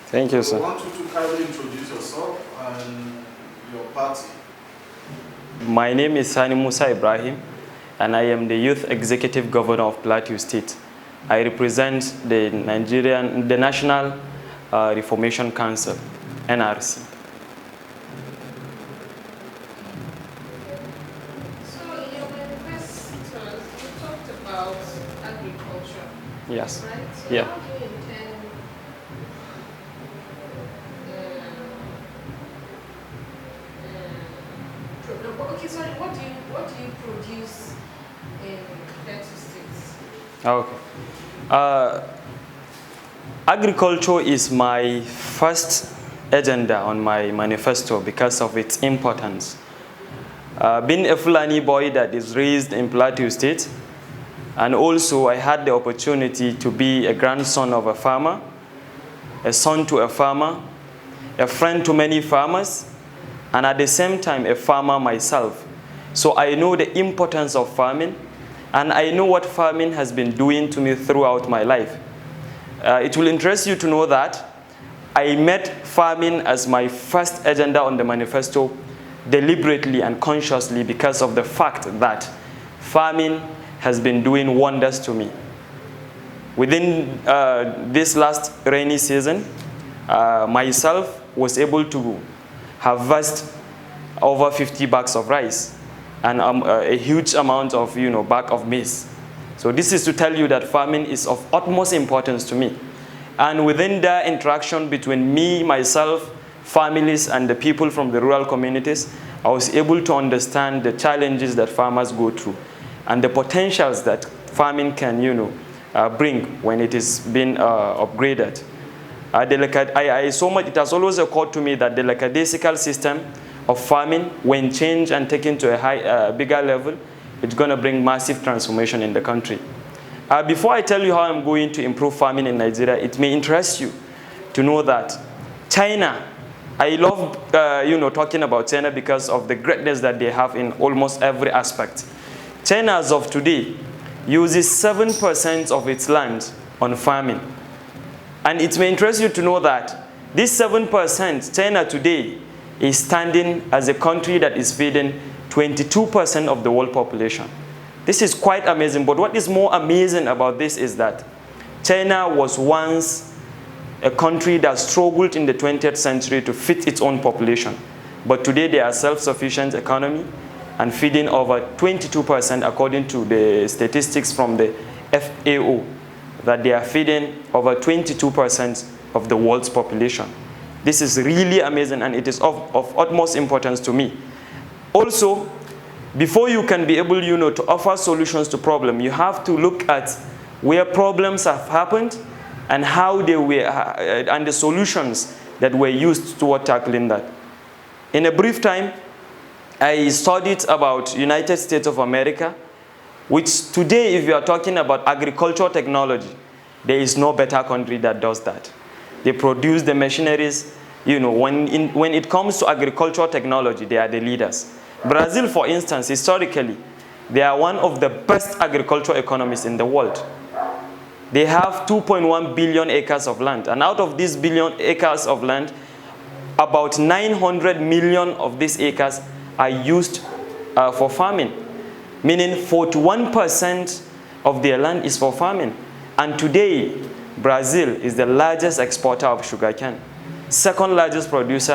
Thank you, sir. I want you to kindly introduce yourself and your party. My name is Sani Musa Ibrahim, and I am the Youth Executive Governor of Plateau State. I represent the National Reformation Council, NRC. So in your manifesto, you talked about agriculture. Yes. Right? So Yeah. how do you intend okay, sorry, what do you produce in Plateau States? Okay. Agriculture is my first agenda on my manifesto because of its importance. Being a Fulani boy that is raised in Plateau State, and also I had the opportunity to be a grandson of a farmer, a son to a farmer, a friend to many farmers, and at the same time a farmer myself. So I know the importance of farming, and I know what farming has been doing to me throughout my life. It will interest you to know that I met farming as my first agenda on the manifesto deliberately and consciously because of the fact that farming has been doing wonders to me. Within this last rainy season, myself was able to harvest over 50 bags of rice and a huge amount of bag of maize. So this is to tell you that farming is of utmost importance to me. And within the interaction between me, myself, families, and the people from the rural communities, I was able to understand the challenges that farmers go through and the potentials that farming can bring when it is being upgraded. It has always occurred to me that the lackadaisical system of farming, when changed and taken to a bigger level, it's going to bring massive transformation in the country. Before I tell you how I'm going to improve farming in Nigeria, it may interest you to know that China, I love talking about China because of the greatness that they have in almost every aspect. China, as of today, uses 7% of its land on farming. And it may interest you to know that this 7%, China today, is standing as a country that is feeding 22% of the world population. This is quite amazing, but what is more amazing about this is that China was once a country that struggled in the 20th century to feed its own population. But today they are a self-sufficient economy and feeding over 22% according to the statistics from the FAO, that they are feeding over 22% of the world's population. This is really amazing, and it is of utmost importance to me. Also, before you can be able to offer solutions to problems, you have to look at where problems have happened and how they were, and the solutions that were used toward tackling that. In a brief time, I studied about United States of America, which today, if you are talking about agricultural technology, there is no better country that does that. They produce the machineries. When it comes to agricultural technology, they are the leaders. Brazil, for instance, historically, they are one of the best agricultural economies in the world. They have 2.1 billion acres of land. And out of these billion acres of land, about 900 million of these acres are used for farming, meaning 41% of their land is for farming. And today, Brazil is the largest exporter of sugarcane, second largest producer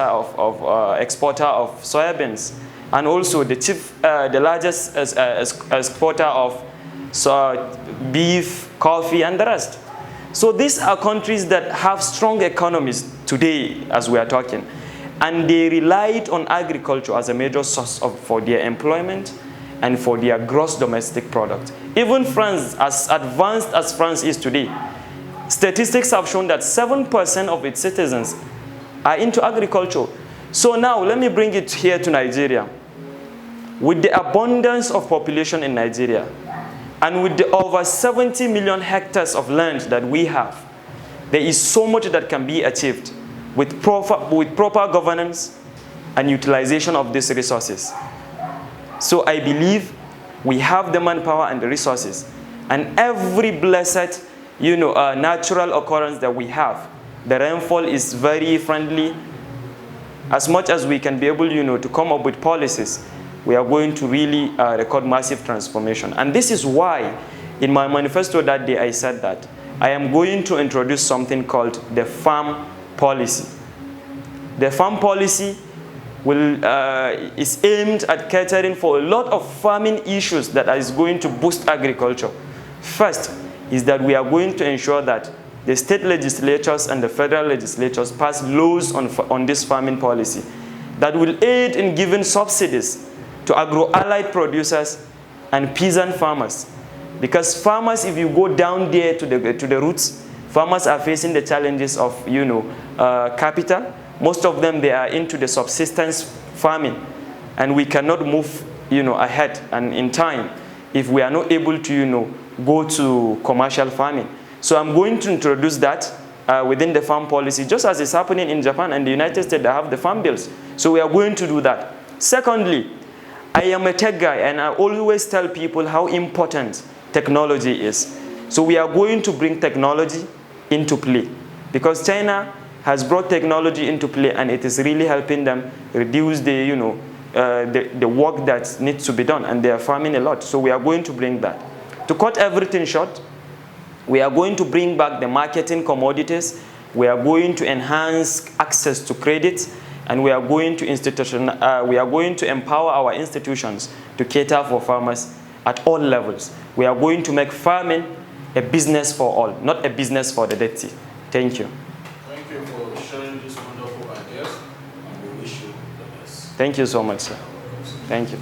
exporter of soybeans, and also the largest exporter of beef, coffee, and the rest. So these are countries that have strong economies today as we are talking. And they relied on agriculture as a major source for their employment and for their gross domestic product. Even France, as advanced as France is today, statistics have shown that 7% of its citizens are into agriculture. So now, let me bring it here to Nigeria. With the abundance of population in Nigeria, and with the over 70 million hectares of land that we have, there is so much that can be achieved with proper governance and utilization of these resources. So I believe we have the manpower and the resources. And every blessed, natural occurrence that we have, the rainfall is very friendly. As much as we can be able, to come up with policies, we are going to really record massive transformation. And this is why, in my manifesto that day, I said that I am going to introduce something called the farm policy. The farm policy is aimed at catering for a lot of farming issues that is going to boost agriculture. First is that we are going to ensure that the state legislatures and the federal legislatures pass laws on this farming policy that will aid in giving subsidies to agro-allied producers and peasant farmers. Because farmers, if you go down there to the roots, farmers are facing the challenges of capital. Most of them, they are into the subsistence farming, and we cannot move ahead and in time if we are not able to go to commercial farming. So I'm going to introduce that within the farm policy, just as is happening in Japan and the United States. They have the farm bills. So we are going to do that. Secondly, I am a tech guy, and I always tell people how important technology is. So we are going to bring technology into play, because China has brought technology into play, and it is really helping them reduce the work that needs to be done, and they are farming a lot. So we are going to bring that. To cut everything short, we are going to bring back the marketing commodities. We are going to enhance access to credit, and we are going to empower our institutions to cater for farmers at all levels. We are going to make farming a business for all, not a business for the dirty. Thank you. Thank you for sharing these wonderful ideas, and we wish you the best. Thank you so much, sir. Thank you.